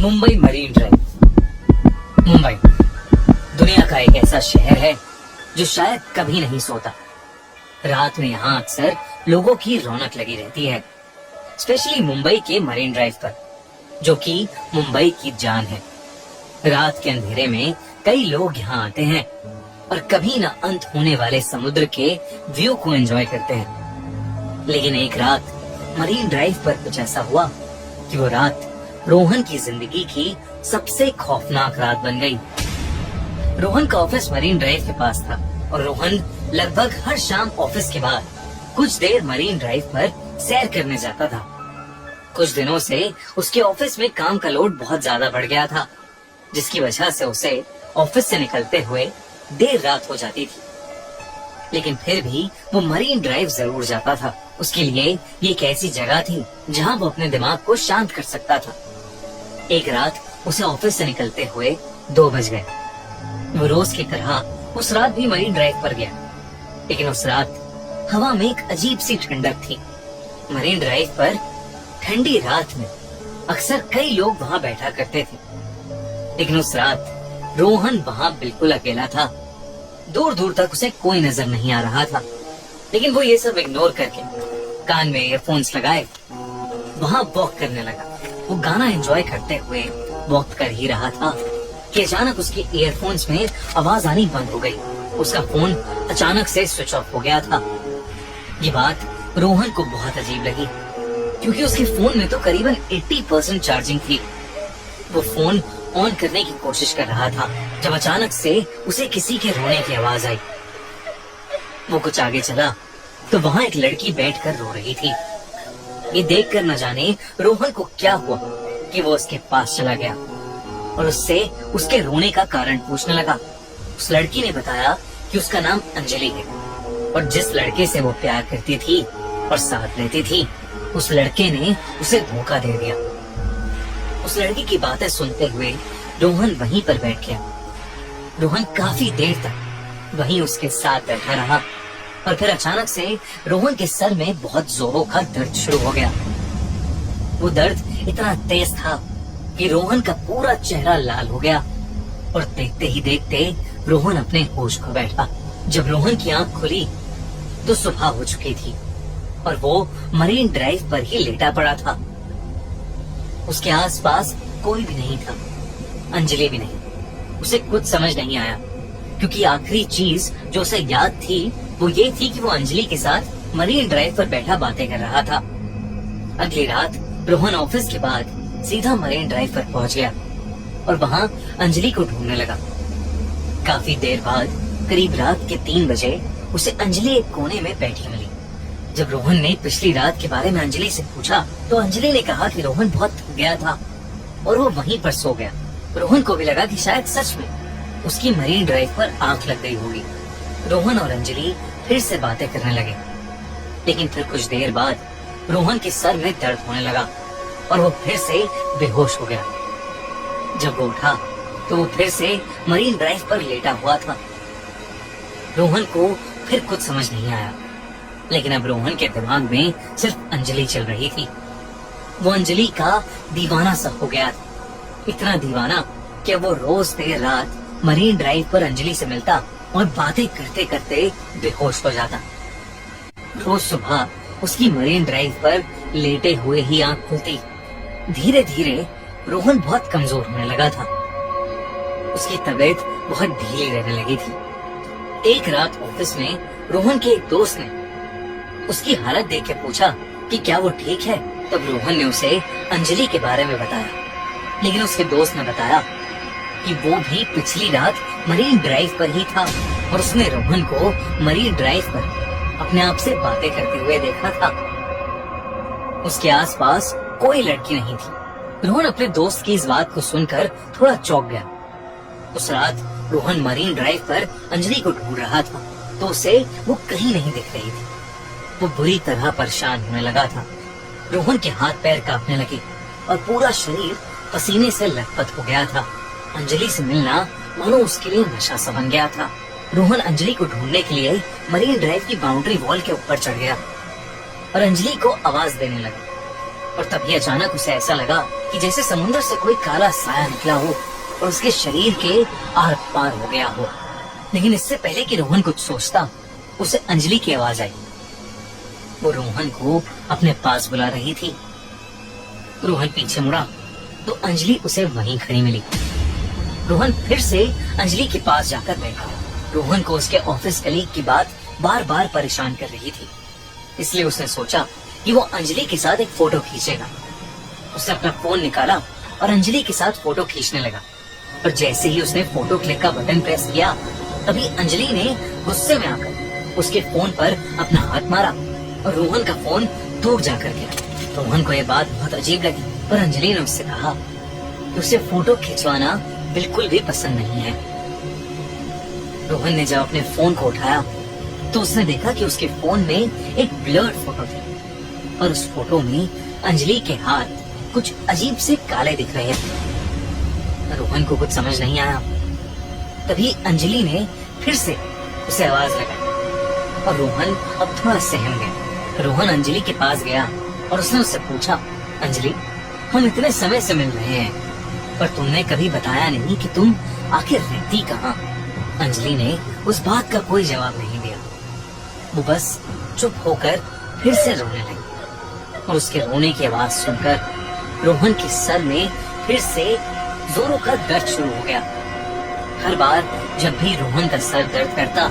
Mumbai marine drive. Mumbai दुनिया का एक ऐसा शहर है जो शायद कभी नहीं सोता। रात में यहाँ अक्सर लोगों की रौनक लगी रहती है, स्पेशली मुंबई के मरीन ड्राइव पर, जो कि मुंबई की जान है। रात के अंधेरे में कई लोग यहाँ आते हैं और कभी न अंत होने वाले समुद्र के व्यू को एंजॉय करते हैं। लेकिन एक रात मरीन ड्राइव पर कुछ ऐसा हुआ कि वो रात रोहन की जिंदगी की सबसे खौफनाक रात बन गई। रोहन का ऑफिस मरीन ड्राइव के पास था और रोहन लगभग हर शाम ऑफिस के बाद कुछ देर मरीन ड्राइव पर सैर करने जाता था। कुछ दिनों से उसके ऑफिस में काम का लोड बहुत ज्यादा बढ़ गया था, जिसकी वजह से उसे ऑफिस से निकलते हुए देर रात हो जाती थी। लेकिन फिर भी वो मरीन ड्राइव जरूर जाता था। उसके लिए ये एक ऐसी जगह थी जहाँ वो अपने दिमाग को शांत कर सकता था। एक रात उसे ऑफिस से निकलते हुए 2 बज गए। वो रोज की तरह उस रात भी मरीन ड्राइव पर गया, लेकिन उस रात हवा में एक अजीब सी ठंडक थी। मरीन ड्राइव पर ठंडी रात में अक्सर कई लोग वहाँ बैठा करते थे, लेकिन उस रात रोहन वहाँ बिल्कुल अकेला था। दूर दूर तक उसे कोई नजर नहीं आ रहा था, लेकिन वो ये सब इग्नोर करके कान में ईयरफोन्स लगाए वहाँ वॉक करने लगा। वो गाना एंजॉय करते हुए वॉक कर ही रहा था कि अचानक उसके ईयरफोन्स में आवाज आनी बंद हो गई। उसका फोन अचानक से स्विच ऑफ हो गया था। ये बात रोहन को बहुत अजीब लगी, क्योंकि उसके फोन में तो करीबन 80% चार्जिंग थी। वो फोन ऑन करने की कोशिश कर रहा था जब अचानक से उसे किसी के रोने की आवाज आई। वो कुछ आगे चला तो वहाँ एक लड़की बैठकर रो रही थी। ये देखकर न जाने रोहन को क्या हुआ कि वो उसके पास चला गया और उससे उसके रोने का कारण पूछने लगा। उस लड़की ने बताया कि उसका नाम अंजलि है और जिस लड़के से वो प्यार करती थी और साथ रहती थी, उस लड़के ने उसे धोखा दे दिया। उस लड़की की बातें सुनते हुए रोहन वहीं पर बैठ गया। रोहन काफी देर तक वहीं उसके साथ बैठा रहा और फिर अचानक से रोहन के सर में बहुत जोरों का दर्द शुरू हो गया। वो दर्द इतना तेज था कि रोहन का पूरा चेहरा लाल हो गया और देखते ही देखते रोहन अपने होश खो बैठा। जब रोहन की आंख खुली तो सुबह हो चुकी थी और वो मरीन ड्राइव पर ही लेटा पड़ा था। उसके आसपास कोई भी नहीं था, अंजलि भी नहीं। उसे कुछ समझ नहीं आया, क्योंकि आखिरी चीज जो उसे याद थी वो ये थी कि वो अंजलि के साथ मरीन ड्राइव पर बैठा बातें कर रहा था। अगली रात रोहन ऑफिस के बाद सीधा मरीन ड्राइव पर पहुंच गया और वहाँ अंजलि को ढूंढने लगा। काफी देर बाद करीब रात के 3 बजे उसे अंजलि एक कोने में बैठी मिली। जब रोहन ने पिछली रात के बारे में अंजलि से पूछा तो अंजलि ने कहा कि रोहन बहुत थक गया था और वो वहीं पर सो गया। रोहन को भी लगा कि शायद सच में उसकी मरीन ड्राइव पर आंख लग गई होगी। रोहन और अंजलि फिर से बातें करने लगे, लेकिन फिर कुछ देर बाद रोहन के सर में दर्द होने लगा और वो फिर से बेहोश हो गया। जब वो उठा तो वो फिर से मरीन ड्राइव पर लेटा हुआ था। रोहन को फिर कुछ समझ नहीं आया, लेकिन अब रोहन के दिमाग में सिर्फ अंजलि चल रही थी। वो अंजलि का दीवाना सा हो गया था, इतना दीवाना कि वो रोज देर रात मरीन ड्राइव पर अंजलि से मिलता और बातें करते करते बेहोश हो जाता। रोज सुबह उसकी मरीन ड्राइव पर लेटे हुए ही आंख खुलती। धीरे धीरे रोहन बहुत कमजोर होने लगा था। उसकी तबीयत बहुत ढीली रहने लगी थी। एक रात ऑफिस में रोहन के एक दोस्त ने उसकी हालत देख के पूछा कि क्या वो ठीक है। तब रोहन ने उसे अंजलि के बारे में बताया, लेकिन उसके दोस्त ने बताया कि वो भी पिछली रात मरीन ड्राइव पर ही था और उसने रोहन को मरीन ड्राइव पर अपने आप से बातें करते हुए देखा था। उसके आसपास कोई लड़की नहीं थी। रोहन अपने दोस्त की इस बात को सुनकर थोड़ा चौंक गया। उस रात रोहन मरीन ड्राइव पर अंजलि को ढूंढ रहा था तो उसे वो कहीं नहीं दिख रही थी। वो बुरी तरह परेशान होने लगा था। रोहन के हाथ पैर कांपने लगे और पूरा शरीर पसीने से लथपथ हो गया था। अंजलि से मिलना मानो उसके लिए नशा सा बन गया था। रोहन अंजलि को ढूंढने के लिए मरीन ड्राइव की बाउंड्री वॉल के ऊपर चढ़ गया और अंजलि को आवाज देने लगा। और तभी अचानक उसे ऐसा लगा कि जैसे समुद्र से कोई काला साया निकला हो और उसके शरीर के आर पार हो गया हो। लेकिन इससे पहले कि रोहन कुछ सोचता, उसे अंजलि की आवाज आई। वो रोहन को अपने पास बुला रही थी। रोहन पीछे मुड़ा तो अंजलि उसे वहीं खड़ी मिली। रोहन फिर से अंजलि के पास जाकर बैठा। रोहन को उसके ऑफिस कलीग की बात बार बार परेशान कर रही थी, इसलिए उसने सोचा कि वो अंजलि के साथ एक फोटो खींचेगा। उसने अपना फोन निकाला और अंजलि के साथ फोटो खींचने लगा। और जैसे ही उसने फोटो क्लिक का बटन प्रेस किया, तभी अंजलि ने गुस्से में आकर उसके फोन पर अपना हाथ मारा और रोहन का फोन टूट जाकर गिरा। रोहन को यह बात बहुत अजीब लगी, पर अंजलि ने उससे कहा कि उसे फोटो खिंचवाना बिल्कुल भी पसंद नहीं है। रोहन ने जब अपने फोन को उठाया तो उसने देखा कि उसके फोन में एक ब्लर्ड फोटो थी और उस फोटो में अंजलि के हाथ कुछ अजीब से काले दिख रहे थे। रोहन को कुछ समझ नहीं आया। तभी अंजलि ने फिर से उसे आवाज लगाई और रोहन अब थोड़ा सहम गया। रोहन अंजलि के पास गया और उसने उससे पूछा, अंजलि, हम इतने समय से मिल रहे हैं पर तुमने कभी बताया नहीं कि तुम आखिर रहती कहाँ। अंजलि ने उस बात का कोई जवाब नहीं दिया। वो बस चुप होकर फिर से रोने लगी और उसके रोने की आवाज सुनकर रोहन के सर में फिर से जोरों का दर्द शुरू हो गया। हर बार जब भी रोहन का सर दर्द करता,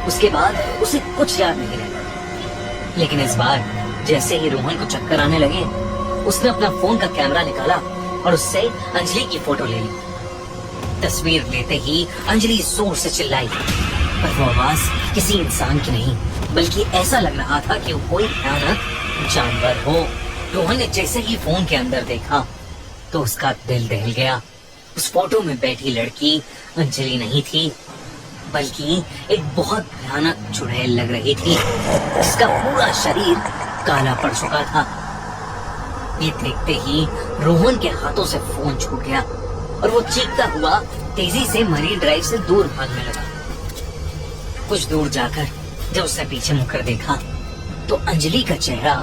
उसके बाद उसे कुछ याद नहीं रहता। लेकिन इस बार जैसे ही रोहन को चक्कर आने लगे, उसने अपना फोन का कैमरा निकाला और उससे अंजलि की फोटो ले ली। तस्वीर लेते ही अंजलि जोर से चिल्लाई, पर वो आवाज किसी इंसान की नहीं, बल्कि ऐसा लग रहा था कि वो कोई भयानक जानवर हो। रोहन ने जैसे ही फोन के अंदर देखा तो उसका दिल दहल गया। उस फोटो में बैठी लड़की अंजलि नहीं थी, बल्कि एक बहुत भयानक चुड़ैल लग रही थी, जिसका पूरा शरीर काला पड़ चुका था। ये देखते ही रोहन के हाथों से फोन छूट गया और वो चीखता हुआ तेजी से मरीन ड्राइव से दूर भागने लगा। कुछ दूर जाकर जब उसने पीछे मुड़कर देखा तो अंजलि का चेहरा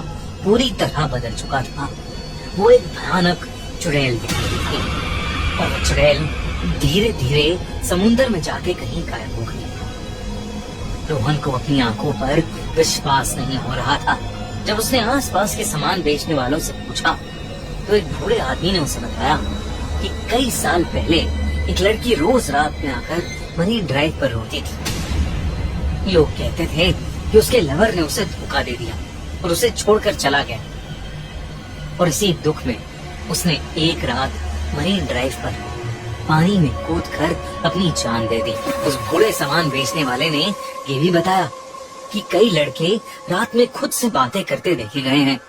पूरी तरह बदल चुका था। वो एक भयानक चुड़ैल दिख रही थी और वो चुड़ैल धीरे धीरे समुद्र में जाके कहीं गायब हो गई। रोहन को अपनी आंखों पर विश्वास नहीं हो रहा था। जब उसने आसपास के सामान बेचने वालों से पूछा तो एक बूढ़े आदमी ने उसे बताया कि कई साल पहले एक लड़की रोज रात में आकर मरीन ड्राइव पर रोती थी। लोग कहते थे कि उसके लवर ने उसे धोखा दे दिया और उसे छोड़कर चला गया, और इसी दुख में उसने एक रात मरीन ड्राइव पर पानी में कूदकर अपनी जान दे दी। उस बूढ़े सामान बेचने वाले ने ये भी बताया कि कई लड़के रात में खुद से बातें करते देखे गए हैं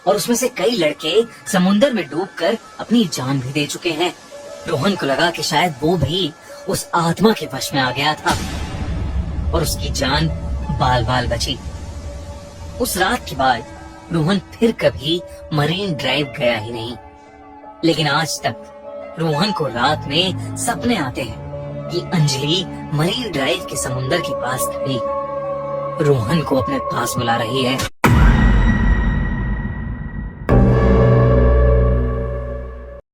और उसमें से कई लड़के समुद्र में डूबकर अपनी जान भी दे चुके हैं। रोहन को लगा कि शायद वो भी उस आत्मा के वश में आ गया था और उसकी जान बाल बाल बची। उस रात के बाद रोहन फिर कभी मरीन ड्राइव गया ही नहीं। लेकिन आज तक रोहन को रात में सपने आते हैं कि अंजलि मरीन ड्राइव के समुद्र के पास खड़ी रोहन को अपने पास बुला रही है।